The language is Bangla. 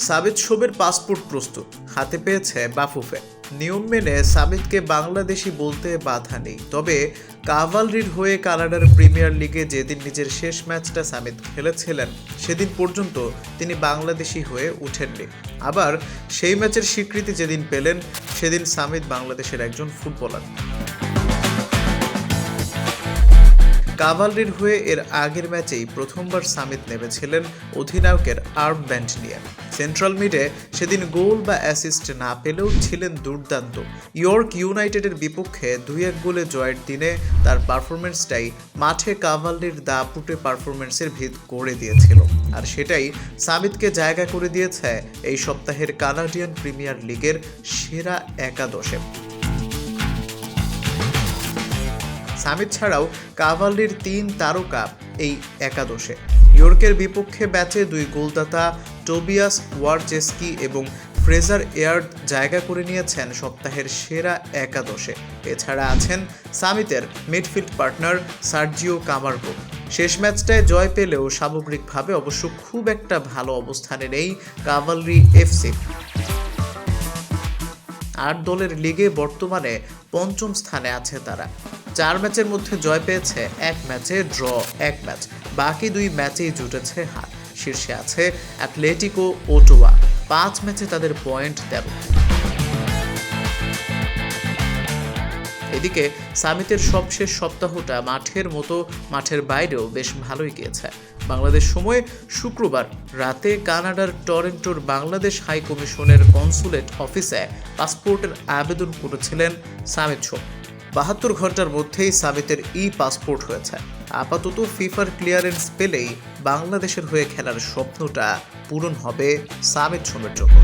সাবিত শোভের পাসপোর্ট প্রস্তুত, হাতে পেয়েছে বাফুফে। নিয়ম মেনে সাবিতকে বাংলাদেশি বলতে বাধা নেই, তবে কাভালরির হয়ে কানাডার প্রিমিয়ার লিগে যেদিন নিজের শেষ ম্যাচটা সামিত খেলেছিলেন সেদিন পর্যন্ত তিনি বাংলাদেশি হয়ে উঠেননি। আবার সেই ম্যাচের স্বীকৃতি যেদিন পেলেন সেদিন সামিত বাংলাদেশের একজন ফুটবলার। কাভালরির হয়ে এর আগের ম্যাচেই প্রথমবার সামিত নেমেছিলেন অধিনায়কের আর্ম ব্যান্ড নিয়ে। সেন্ট্রাল মিডে সেদিন গোল বা অ্যাসিস্ট না পেলেও ছিলেন দুর্দান্ত। ইয়র্ক ইউনাইটেডের বিপক্ষে 2-1 গোলে জয়ের দিনে তার পারফরমেন্সটাই মাঠে কাভালরির দাপুটে পারফরমেন্সের ভিত করে দিয়েছিল, আর সেটাই সামিতকে জায়গা করে দিয়েছে এই সপ্তাহের কানাডিয়ান প্রিমিয়ার লিগের সেরা একাদশে। সামিত ছাড়াও কাভালরির 3 তারকা এই একাদশে। ইয়র্কের বিপক্ষে ম্যাচে 2 গোলদাতা টোবিয়াস ওয়ারচেস্কি এবং ফ্রেজার এয়ার্ড জায়গা করে নিয়েছেন সপ্তাহের সেরা একাদশে। এছাড়া আছেন সামিতের মিডফিল্ড পার্টনার সার্জিও কামার্গো। শেষ ম্যাচটায় জয় পেলেও সামগ্রিকভাবে অবশ্য খুব একটা ভালো অবস্থানে নেই কাভালরি এফসি। 8 দলের লিগে বর্তমানে 5ম স্থানে আছে তারা। 4 ম্যাচের মধ্যে জয় পেয়েছে 1 ম্যাচে, ড্র 1 ম্যাচ, বাকি 2 ম্যাচেই জুটেছে হার। শীর্ষে আছে অ্যাটলেটিকো ওটোয়া, 5 ম্যাচে তাদের পয়েন্ট 13। এদিকে সামিতের সবশেষ সপ্তাহটা মাঠের মতো মাঠের বাইরেও বেশ ভালোই গিয়েছে। বাংলাদেশ সময় শুক্রবার রাতে কানাডার টরন্টোর বাংলাদেশ হাই কমিশনের কনসুলেট অফিসে পাসপোর্টের আবেদন করেছিলেন সামিত শোভ। 72 ঘন্টার মধ্যেই সামিতের পাসপোর্ট হয়েছে। আপাতত ফিফার ক্লিয়ারেন্স পেলেই বাংলাদেশের হয়ে খেলার স্বপ্নটা পূরণ হবে সামিত শোভের জন্য।